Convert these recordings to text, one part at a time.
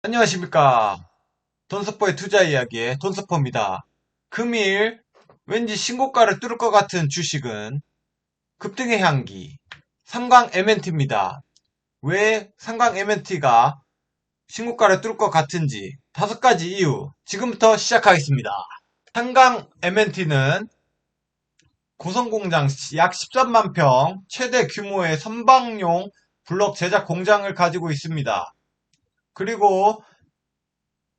안녕하십니까. 돈스포의 투자 이야기의 돈스포입니다. 금일 왠지 신고가를 뚫을 것 같은 주식은 급등의 향기 삼강 MNT입니다. 왜 삼강 MNT가 신고가를 뚫을 것 같은지 5가지 이유 지금부터 시작하겠습니다. 삼강 MNT는 고성공장 약 13만 평 최대 규모의 선박용 블록 제작 공장을 가지고 있습니다. 그리고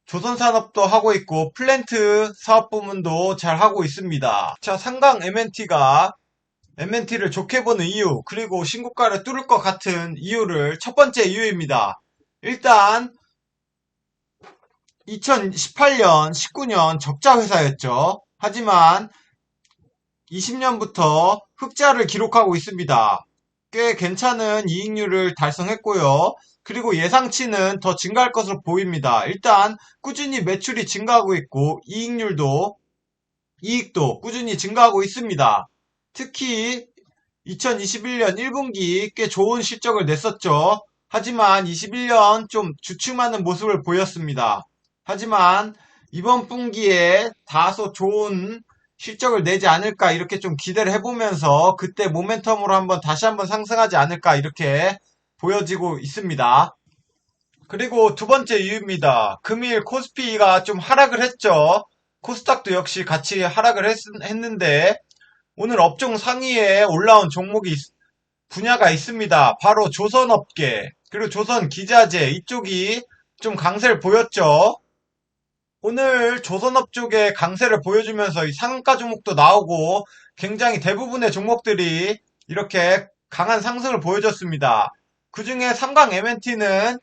조선산업도 하고 있고 플랜트 사업 부문도 잘 하고 있습니다. 자, 삼강 MNT가 MNT를 좋게 보는 이유, 그리고 신고가를 뚫을 것 같은 이유를 첫 번째 이유입니다. 일단 2018년, 19년 적자 회사였죠. 하지만 20년부터 흑자를 기록하고 있습니다. 꽤 괜찮은 이익률을 달성했고요. 그리고 예상치는 더 증가할 것으로 보입니다. 일단 꾸준히 매출이 증가하고 있고 이익도 꾸준히 증가하고 있습니다. 특히 2021년 1분기 꽤 좋은 실적을 냈었죠. 하지만 21년 좀 주춤하는 모습을 보였습니다. 하지만 이번 분기에 다소 좋은 실적을 내지 않을까 이렇게 좀 기대를 해보면서 그때 모멘텀으로 다시 한번 상승하지 않을까 이렇게 보여지고 있습니다. 그리고 두 번째 이유입니다. 금일 코스피가 좀 하락을 했죠. 코스닥도 역시 같이 하락을 했는데 오늘 업종 상위에 올라온 분야가 있습니다. 바로 조선업계 그리고 조선기자재 이쪽이 좀 강세를 보였죠. 오늘 조선업 쪽에 강세를 보여주면서 이 상한가 종목도 나오고 굉장히 대부분의 종목들이 이렇게 강한 상승을 보여줬습니다. 그 중에 삼강 MNT는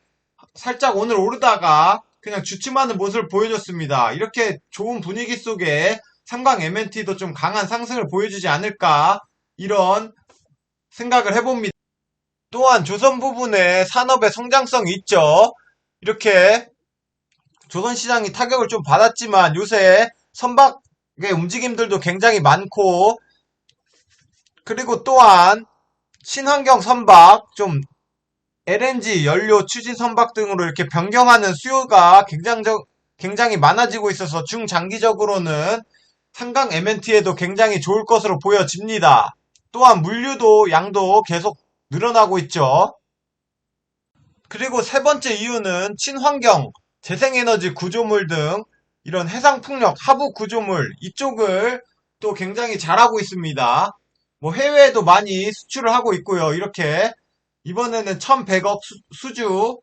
살짝 오늘 오르다가 그냥 주춤하는 모습을 보여줬습니다. 이렇게 좋은 분위기 속에 삼강 MNT도 좀 강한 상승을 보여주지 않을까 이런 생각을 해봅니다. 또한 조선 부분의 산업의 성장성이 있죠. 이렇게 조선시장이 타격을 좀 받았지만 요새 선박의 움직임들도 굉장히 많고 그리고 또한 친환경 선박, 좀 LNG 연료 추진 선박 등으로 이렇게 변경하는 수요가 굉장히 많아지고 있어서 중장기적으로는 삼강 MNT에도 굉장히 좋을 것으로 보여집니다. 또한 물류도 양도 계속 늘어나고 있죠. 그리고 세 번째 이유는 친환경, 재생에너지 구조물 등 이런 해상풍력, 하부 구조물 이쪽을 또 굉장히 잘하고 있습니다. 뭐 해외에도 많이 수출을 하고 있고요. 이렇게 이번에는 1100억 수주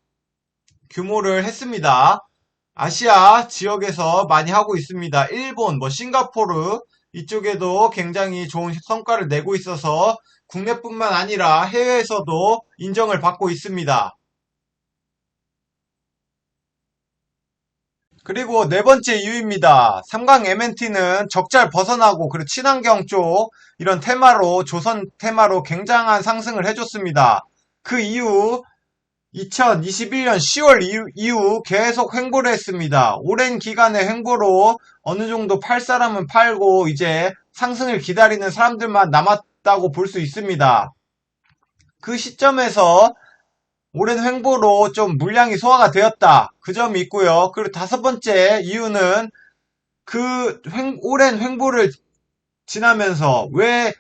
규모를 했습니다. 아시아 지역에서 많이 하고 있습니다. 일본, 싱가포르 이쪽에도 굉장히 좋은 성과를 내고 있어서 국내뿐만 아니라 해외에서도 인정을 받고 있습니다. 그리고 네 번째 이유입니다. 삼강 MNT는 적자를 벗어나고 그리고 친환경 쪽 이런 테마로 조선 테마로 굉장한 상승을 해줬습니다. 그 이후 2021년 10월 이후 계속 횡보를 했습니다. 오랜 기간의 횡보로 어느 정도 팔 사람은 팔고 이제 상승을 기다리는 사람들만 남았다고 볼 수 있습니다. 그 시점에서 오랜 횡보로 좀 물량이 소화가 되었다. 그 점이 있고요. 그리고 다섯 번째 이유는 그 오랜 횡보를 지나면서 왜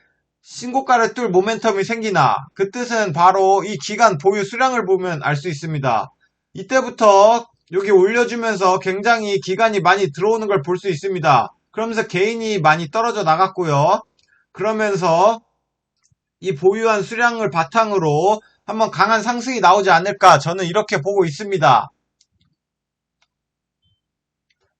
신고가를 뚫을 모멘텀이 생기나? 그 뜻은 바로 이 기간 보유 수량을 보면 알 수 있습니다. 이때부터 여기 올려주면서 굉장히 기간이 많이 들어오는 걸 볼 수 있습니다. 그러면서 개인이 많이 떨어져 나갔고요. 그러면서 이 보유한 수량을 바탕으로 한번 강한 상승이 나오지 않을까 저는 이렇게 보고 있습니다.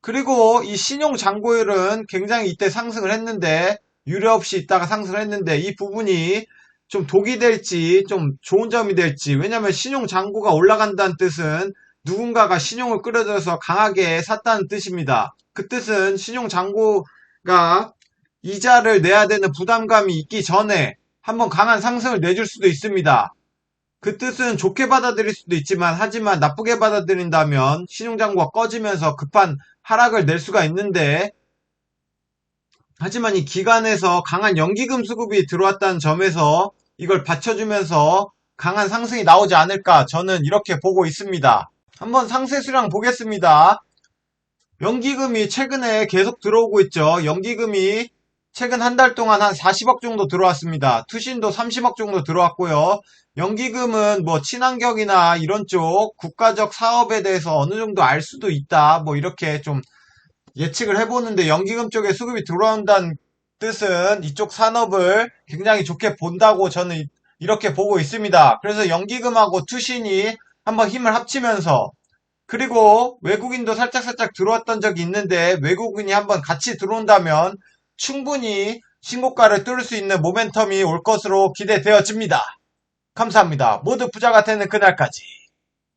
그리고 이 신용 잔고율은 굉장히 이때 상승을 했는데 유례 없이 있다가 상승을 했는데 이 부분이 좀 독이 될지 좀 좋은 점이 될지, 왜냐면 신용 잔고가 올라간다는 뜻은 누군가가 신용을 끌어들여서 강하게 샀다는 뜻입니다. 그 뜻은 신용 잔고가 이자를 내야 되는 부담감이 있기 전에 한번 강한 상승을 내줄 수도 있습니다. 그 뜻은 좋게 받아들일 수도 있지만, 하지만 나쁘게 받아들인다면 신용잔고가 꺼지면서 급한 하락을 낼 수가 있는데, 하지만 이 기간에서 강한 연기금 수급이 들어왔다는 점에서 이걸 받쳐주면서 강한 상승이 나오지 않을까 저는 이렇게 보고 있습니다. 한번 상세 수량 보겠습니다. 연기금이 최근에 계속 들어오고 있죠. 연기금이 최근 한 달 동안 한 40억 정도 들어왔습니다. 투신도 30억 정도 들어왔고요. 연기금은 뭐 친환경이나 이런 쪽 국가적 사업에 대해서 어느 정도 알 수도 있다. 뭐 이렇게 좀 예측을 해보는데 연기금 쪽에 수급이 들어온다는 뜻은 이쪽 산업을 굉장히 좋게 본다고 저는 이렇게 보고 있습니다. 그래서 연기금하고 투신이 한번 힘을 합치면서 그리고 외국인도 살짝살짝 들어왔던 적이 있는데 외국인이 한번 같이 들어온다면 충분히 신고가를 뚫을 수 있는 모멘텀이 올 것으로 기대되어집니다. 감사합니다. 모두 부자가 되는 그날까지.